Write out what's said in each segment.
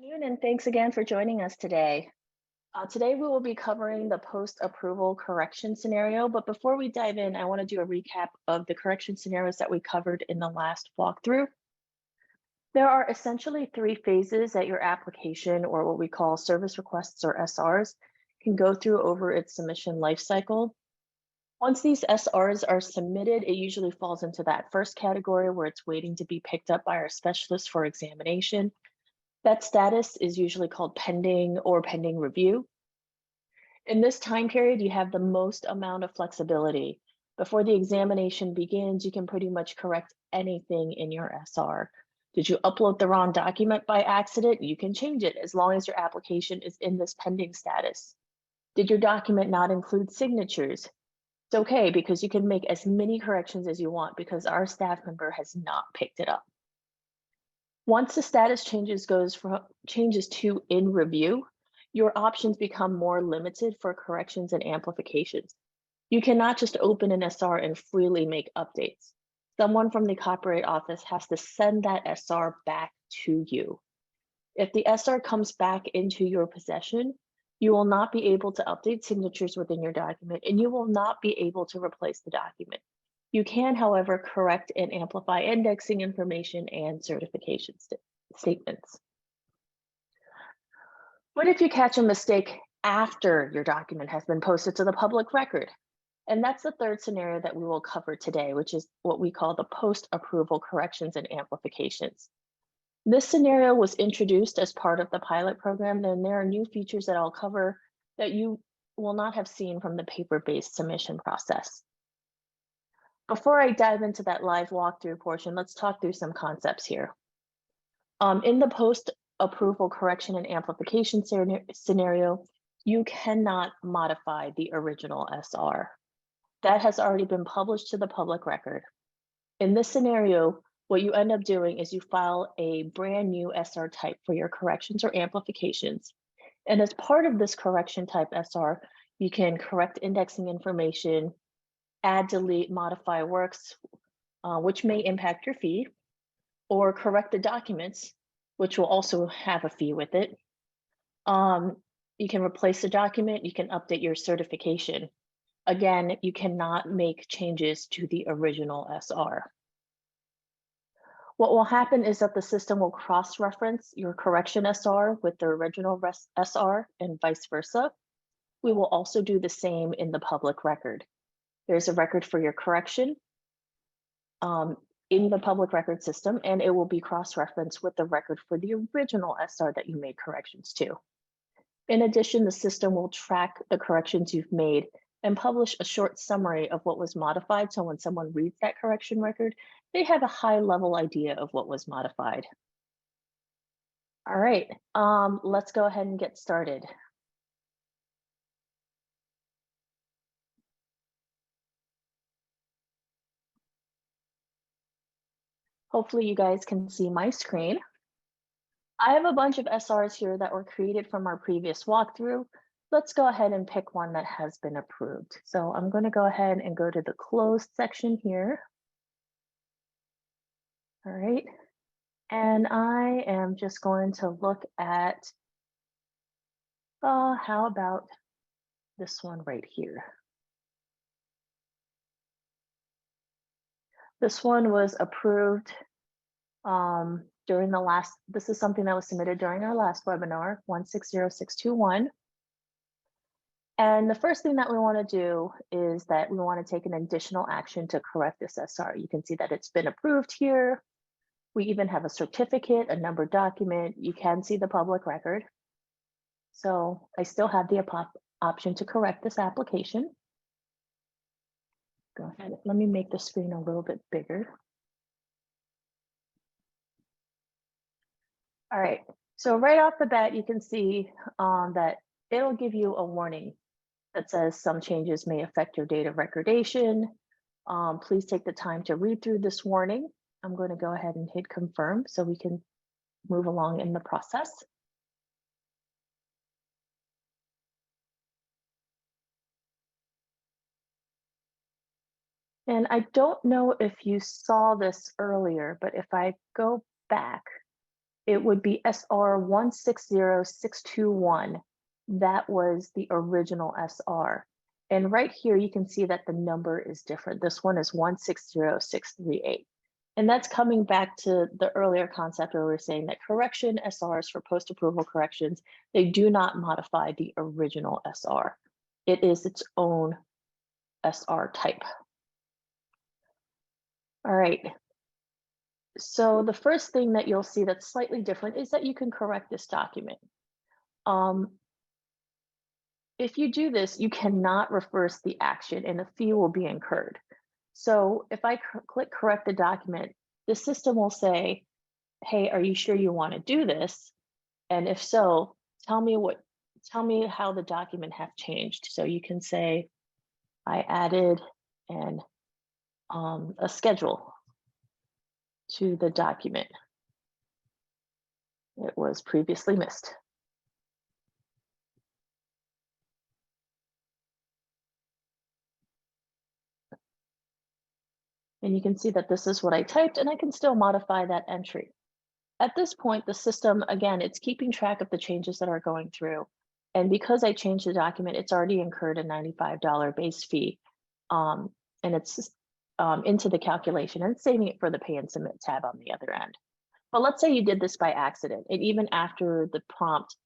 Afternoon, and thanks again for joining us today. Today we will be covering the post-approval correction scenario, but before we dive in, I want to do a recap of the correction scenarios that we covered in the last walkthrough. There are essentially three phases that your application, or what we call service requests or SRs, can go through over its submission lifecycle. Once these SRs are submitted, it usually falls into that first category where it's waiting to be picked up by our specialist for examination. That status is usually called pending or pending review. In this time period, you have the most amount of flexibility. Before the examination begins, you can pretty much correct anything in your SR. Did you upload the wrong document by accident? You can change it as long as your application is in this pending status. Did your document not include signatures? It's okay because you can make as many corrections as you want because our staff member has not picked it up. Once the status changes to in review, your options become more limited for corrections and amplifications. You cannot just open an SR and freely make updates. Someone from the copyright office has to send that SR back to you. If the SR comes back into your possession, you will not be able to update signatures within your document, and you will not be able to replace the document. You can, however, correct and amplify indexing information and certification statements. What if you catch a mistake after your document has been posted to the public record? And that's the third scenario that we will cover today, which is what we call the post-approval corrections and amplifications. This scenario was introduced as part of the pilot program, and there are new features that I'll cover that you will not have seen from the paper-based submission process. Before I dive into that live walkthrough portion, let's talk through some concepts here. In the post-approval correction and amplification scenario, you cannot modify the original SR. That has already been published to the public record. In this scenario, what you end up doing is you file a brand new SR type for your corrections or amplifications. And as part of this correction type SR, you can correct indexing information, add, delete, modify works, which may impact your fee, or correct the documents, which will also have a fee with it. You can replace the document, you can update your certification. Again, you cannot make changes to the original SR. What will happen is that the system will cross-reference your correction SR with the original SR and vice versa. We will also do the same in the public record. There's a record for your correction in the public record system, and it will be cross-referenced with the record for the original SR that you made corrections to. In addition, the system will track the corrections you've made and publish a short summary of what was modified, so when someone reads that correction record, they have a high-level idea of what was modified. All right, let's go ahead and get started. Hopefully you guys can see my screen. I have a bunch of SRs here that were created from our previous walkthrough. Let's go ahead and pick one that has been approved. So I'm going to go ahead and go to the closed section here. All right. And I am just going to look at, how about this one right here? This one was approved during the last, this is something that was submitted during our last webinar, 160621. And the first thing that we want to do is that we want to take an additional action to correct this SR. You can see that it's been approved here. We even have a certificate, a numbered document. You can see the public record. So I still have the option to correct this application. Go ahead, let me make the screen a little bit bigger. All right, so right off the bat, you can see that it'll give you a warning that says some changes may affect your date of recordation. Please take the time to read through this warning. I'm going to go ahead and hit confirm so we can move along in the process. And I don't know if you saw this earlier, but if I go back, it would be SR 160621. That was the original SR. And right here, you can see that the number is different. This one is 160638. And that's coming back to the earlier concept where we were saying that correction SRs for post-approval corrections, they do not modify the original SR. It is its own SR type. All right. So the first thing that you'll see that's slightly different is that you can correct this document. If you do this, you cannot reverse the action and a fee will be incurred. So if I click correct the document, the system will say, hey, are you sure you want to do this? And if so, tell me how the document have changed. So you can say, I added a schedule to the document. It was previously missed. And you can see that this is what I typed, and I can still modify that entry. At this point, the system, again, it's keeping track of the changes that are going through. And because I changed the document, it's already incurred a $95 base fee. And it's into the calculation and saving it for the pay and submit tab on the other end. But let's say you did this by accident, and even after the prompt,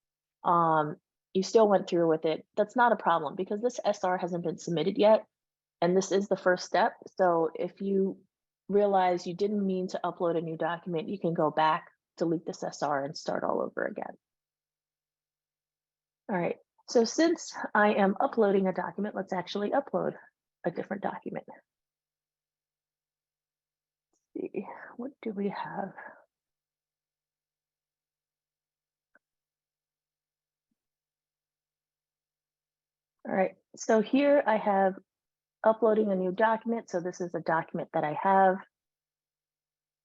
you still went through with it. That's not a problem because this SR hasn't been submitted yet. And this is the first step. So if you realize you didn't mean to upload a new document, you can go back, delete this SR and start all over again. All right, so since I am uploading a document, let's actually upload a different document. Let's see, what do we have? All right, so here I have uploading a new document. So this is a document that I have.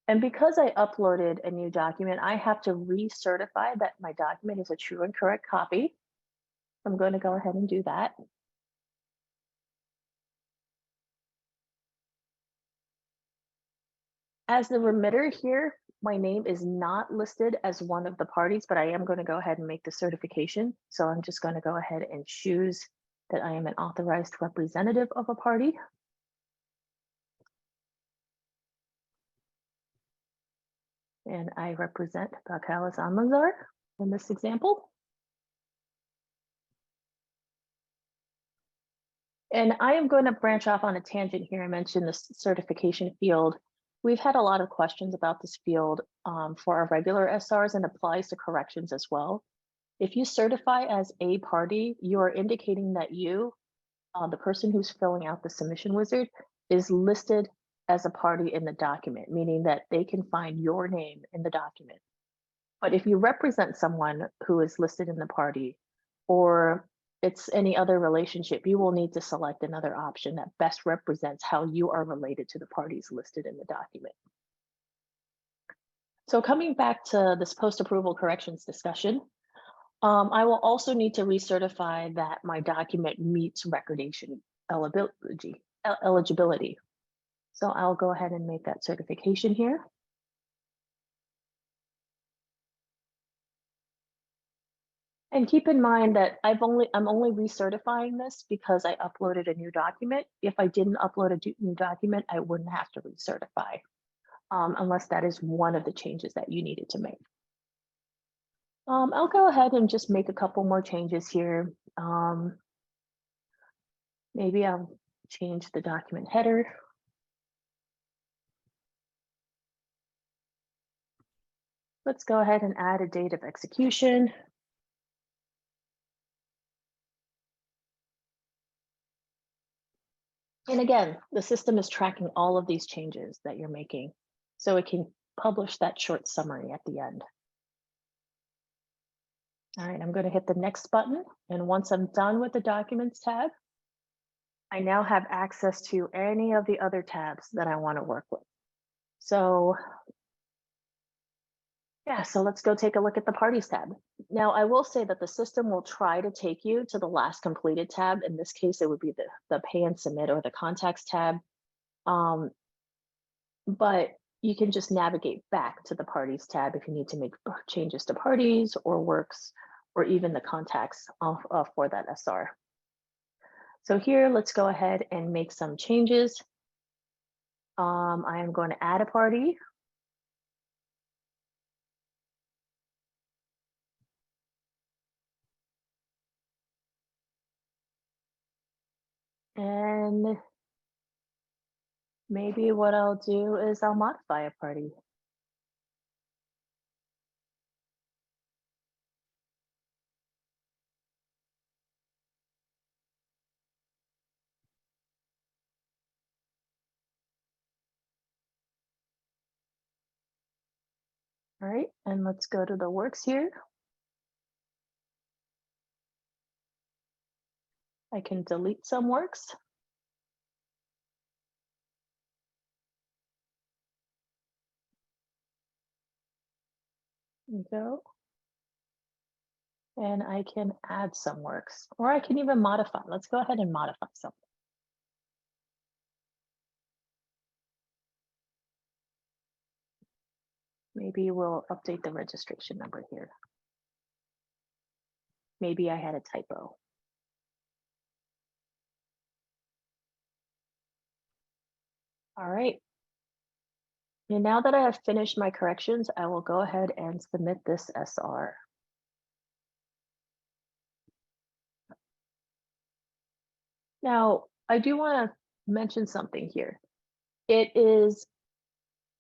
And because I uploaded a new document, I have to recertify that my document is a true and correct copy. I'm going to go ahead and do that. As the remitter here, my name is not listed as one of the parties, but I am going to go ahead and make the certification. So I'm just going to go ahead and choose that I am an authorized representative of a party. And I represent Bakalis Anmazar in this example. And I am going to branch off on a tangent here. I mentioned this certification field. We've had a lot of questions about this field for our regular SRs and applies to corrections as well. If you certify as a party, you are indicating that you, the person who's filling out the submission wizard, is listed as a party in the document, meaning that they can find your name in the document. But if you represent someone who is listed in the party, or it's any other relationship, you will need to select another option that best represents how you are related to the parties listed in the document. So coming back to this post-approval corrections discussion, I will also need to recertify that my document meets recordation eligibility. So I'll go ahead and make that certification here. And keep in mind that I'm only recertifying this because I uploaded a new document. If I didn't upload a new document, I wouldn't have to recertify, unless that is one of the changes that you needed to make. I'll go ahead and just make a couple more changes here. Maybe I'll change the document header. Let's go ahead and add a date of execution. And again, the system is tracking all of these changes that you're making, so it can publish that short summary at the end. All right, I'm going to hit the next button. And once I'm done with the Documents tab, I now have access to any of the other tabs that I want to work with. So yeah, so let's go take a look at the Parties tab. Now, I will say that the system will try to take you to the last completed tab. In this case, it would be the Pay and Submit or the Contacts tab. But you can just navigate back to the Parties tab if you need to make changes to parties or works, or even the contacts for that SR. So here, let's go ahead and make some changes. I am going to add a party. And maybe what I'll do is I'll modify a party. All right, and let's go to the works here. I can delete some works. There we go. And I can add some works, or I can even modify. Let's go ahead and modify some. Maybe we'll update the registration number here. Maybe I had a typo. All right. And now that I have finished my corrections, I will go ahead and submit this SR. Now, I do want to mention something here.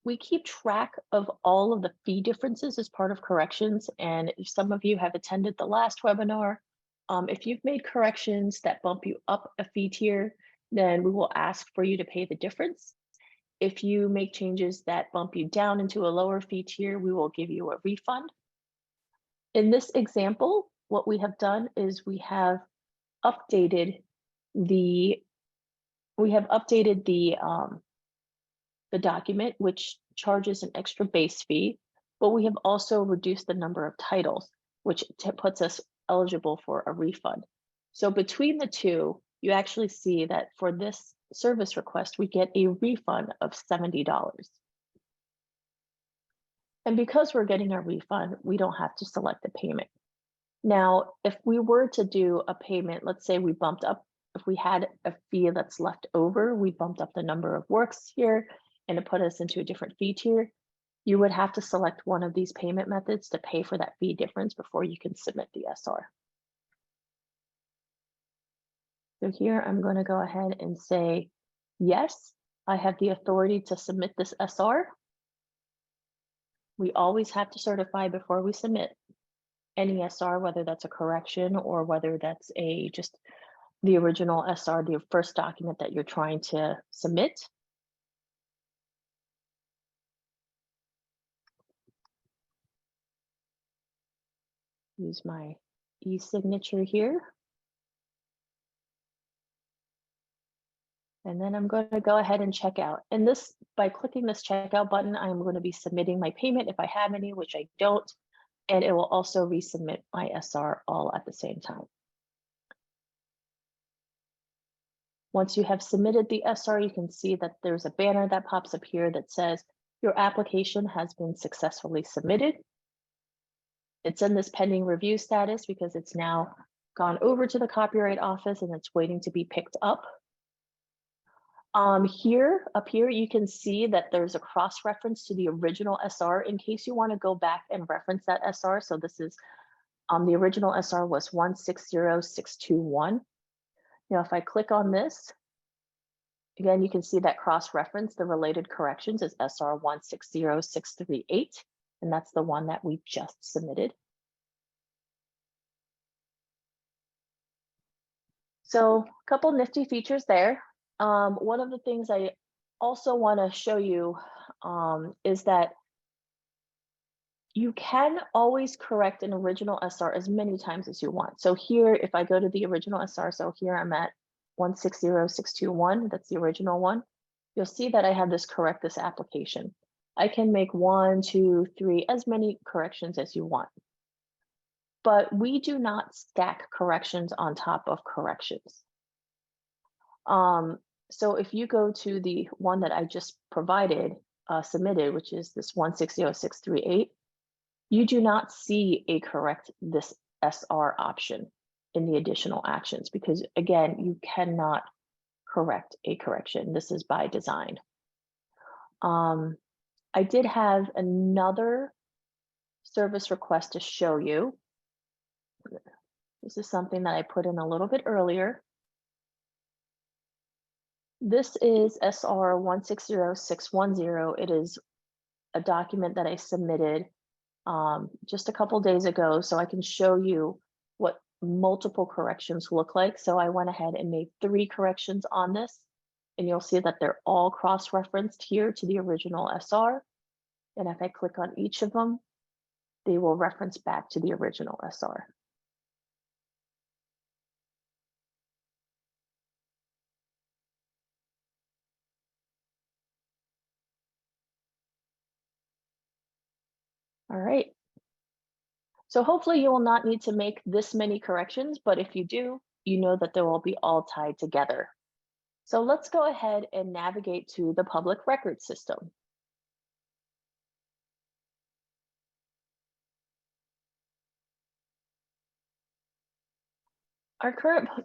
We keep track of all of the fee differences as part of corrections. And if some of you have attended the last webinar, if you've made corrections that bump you up a fee tier, then we will ask for you to pay the difference. If you make changes that bump you down into a lower fee tier, we will give you a refund. In this example, what we have done is we have updated the document, which charges an extra base fee, but we have also reduced the number of titles, which puts us eligible for a refund. So between the two, you actually see that for this service request, we get a refund of $70. And because we're getting a refund, we don't have to select the payment. Now, if we were to do a payment, let's say we bumped up, if we had a fee that's left over, we bumped up the number of works here and it put us into a different fee tier, you would have to select one of these payment methods to pay for that fee difference before you can submit the SR. So here I'm going to go ahead and say, yes, I have the authority to submit this SR. We always have to certify before we submit any SR, whether that's a correction or whether that's just the original SR, the first document that you're trying to submit. Use my e-signature here. And then I'm going to go ahead and check out. And this, by clicking this checkout button, I'm going to be submitting my payment if I have any, which I don't. And it will also resubmit my SR all at the same time. Once you have submitted the SR, you can see that there's a banner that pops up here that says, your application has been successfully submitted. It's in this pending review status because it's now gone over to the Copyright Office and it's waiting to be picked up. Up here, you can see that there's a cross-reference to the original SR in case you want to go back and reference that SR. So this is, the original SR was 160621. Now, if I click on this, again, you can see that cross-reference, the related corrections is SR 160638, and that's the one that we just submitted. So a couple nifty features there. One of the things I also want to show you is that you can always correct an original SR as many times as you want. So here, if I go to the original SR, so here I'm at 160621, that's the original one, you'll see that I have this correct this application. I can make 1, 2, 3, as many corrections as you want. But we do not stack corrections on top of corrections. So if you go to the one that I just provided, submitted, which is this 1600638, you do not see a correct this SR option in the additional actions because, again, you cannot correct a correction. This is by design. I did have another service request to show you. This is something that I put in a little bit earlier. This is SR 160610. It is a document that I submitted just a couple days ago, so I can show you what multiple corrections look like. So I went ahead and made 3 corrections on this, and you'll see that they're all cross-referenced here to the original SR. And if I click on each of them, they will reference back to the original SR. All right. So hopefully you will not need to make this many corrections, but if you do, you know that they will be all tied together. So let's go ahead and navigate to the public record system.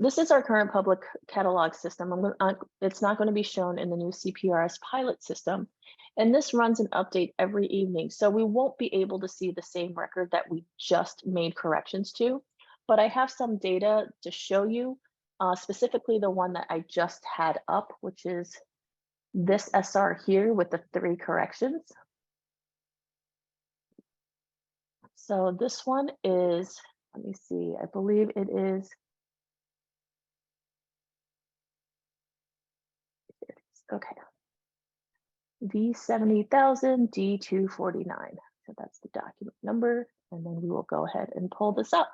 This is our current public catalog system. It's not going to be shown in the new CPRS pilot system. And this runs an update every evening. So we won't be able to see the same record that we just made corrections to, but I have some data to show you, specifically the one that I just had up, which is this SR here with the 3 corrections. So this one is, let me see, I believe it is, okay, V70,000 D249. So that's the document number. And then we will go ahead and pull this up.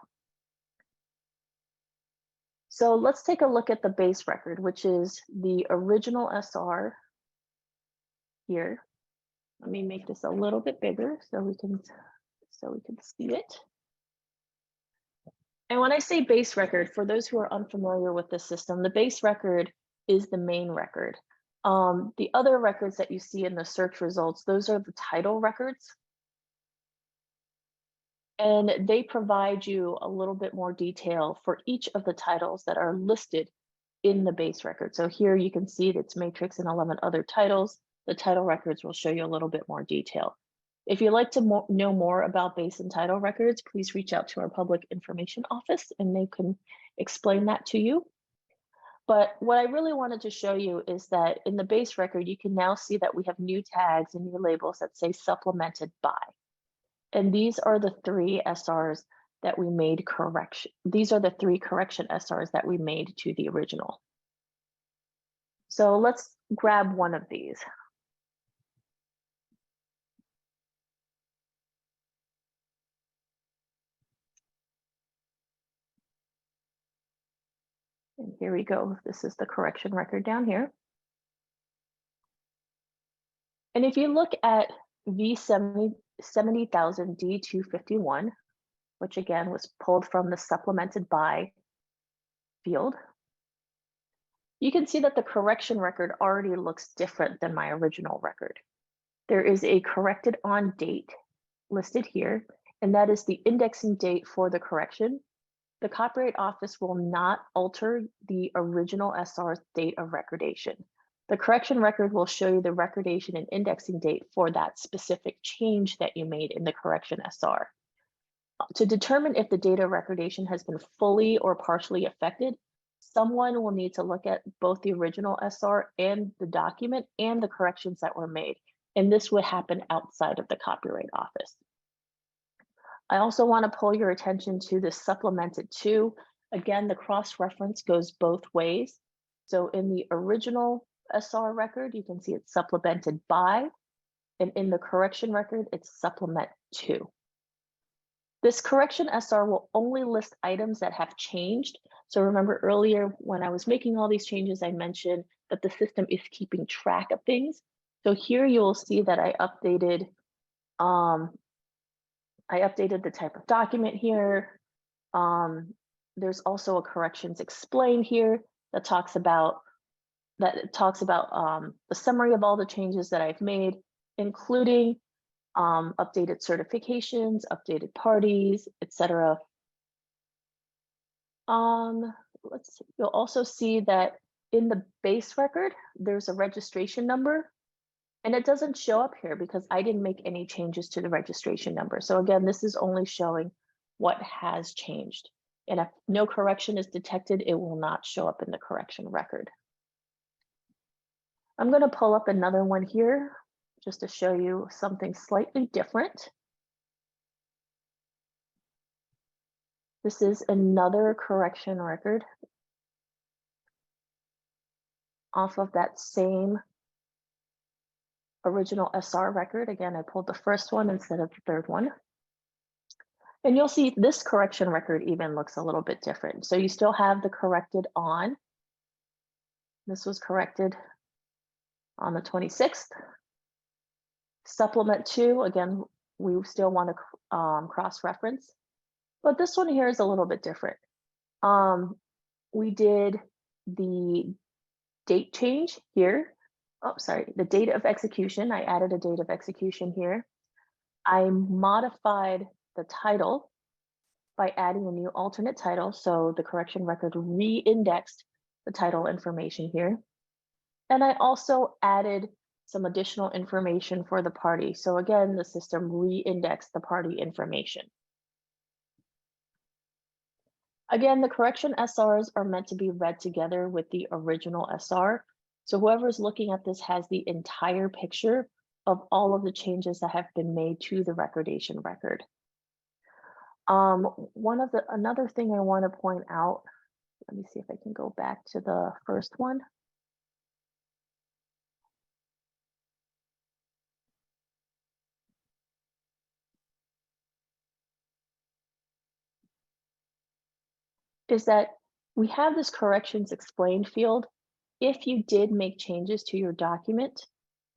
So let's take a look at the base record, which is the original SR here. Let me make this a little bit bigger so we can see it. And when I say base record, for those who are unfamiliar with the system, the base record is the main record. The other records that you see in the search results, those are the title records. And they provide you a little bit more detail for each of the titles that are listed in the base record. So here you can see it's matrix and 11 other titles. The title records will show you a little bit more detail. If you'd like to know more about base and title records, please reach out to our public information office and they can explain that to you. But what I really wanted to show you is that in the base record, you can now see that we have new tags and new labels that say supplemented by. And these are the 3 SRs that we made correction. These are the 3 correction SRs that we made to the original. So let's grab one of these. And here we go. This is the correction record down here. And if you look at V70,000 D251, which again was pulled from the supplemented by field, you can see that the correction record already looks different than my original record. There is a corrected on date listed here, and that is the indexing date for the correction. The Copyright Office will not alter the original SR's date of recordation. The correction record will show you the recordation and indexing date for that specific change that you made in the correction SR. To determine if the date of recordation has been fully or partially affected, someone will need to look at both the original SR and the document and the corrections that were made. And this would happen outside of the Copyright Office. I also want to pull your attention to the supplemented to. Again, the cross-reference goes both ways. So in the original SR record, you can see it's supplemented by, and in the correction record, it's supplement to. This correction SR will only list items that have changed. So remember earlier when I was making all these changes, I mentioned that the system is keeping track of things. So here you will see that I updated the type of document here. There's also a corrections explained here that talks about the summary of all the changes that I've made. including updated certifications, updated parties, etc. Let's see. You'll also see that in the base record, there's a registration number, and it doesn't show up here because I didn't make any changes to the registration number. So again, this is only showing what has changed. And if no correction is detected, it will not show up in the correction record. I'm going to pull up another one here just to show you something slightly different. This is another correction record off of that same original SR record. Again, I pulled the first one instead of the third one. And you'll see this correction record even looks a little bit different. So you still have the corrected on. This was corrected on the 26th. Supplement 2, again, we still want to cross-reference. But this one here is a little bit different. We did the date change here. Oh, sorry, the date of execution. I added a date of execution here. I modified the title by adding a new alternate title. So the correction record re-indexed the title information here. And I also added some additional information for the party. So again, the system re-indexed the party information. Again, the correction SRs are meant to be read together with the original SR. So whoever's looking at this has the entire picture of all of the changes that have been made to the recordation record. Another thing I want to point out, let me see if I can go back to the first one. Is that we have this corrections explained field. If you did make changes to your document,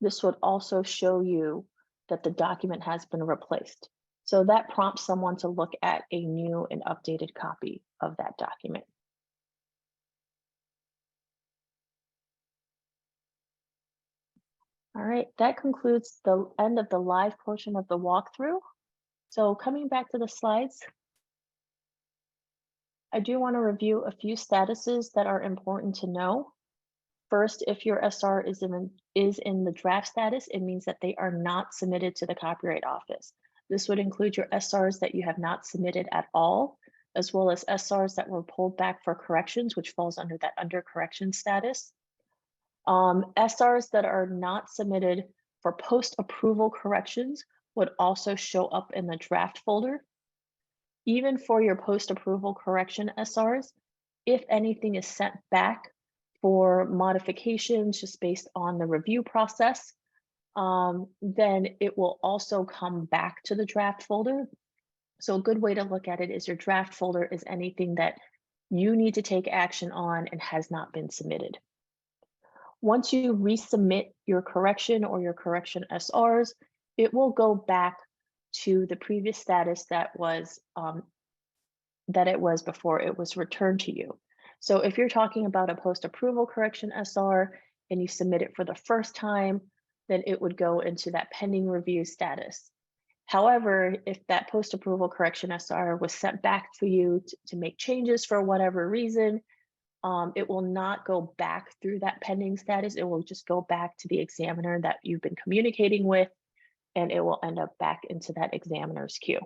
this would also show you that the document has been replaced. So that prompts someone to look at a new and updated copy of that document. All right, that concludes the end of the live portion of the walkthrough. So coming back to the slides, I do want to review a few statuses that are important to know. First, if your SR is in the draft status, it means that they are not submitted to the Copyright Office. This would include your SRs that you have not submitted at all, as well as SRs that were pulled back for corrections, which falls under that under correction status. SRs that are not submitted for post-approval corrections would also show up in the draft folder. Even for your post-approval correction SRs, if anything is sent back for modifications just based on the review process, then it will also come back to the draft folder. So a good way to look at it is your draft folder is anything that you need to take action on and has not been submitted. Once you resubmit your correction or your correction SRs, it will go back to the previous status that it was before it was returned to you. So if you're talking about a post-approval correction SR and you submit it for the first time, then it would go into that pending review status. However, if that post-approval correction SR was sent back to you to make changes for whatever reason, it will not go back through that pending status. It will just go back to the examiner that you've been communicating with, and it will end up back into that examiner's queue.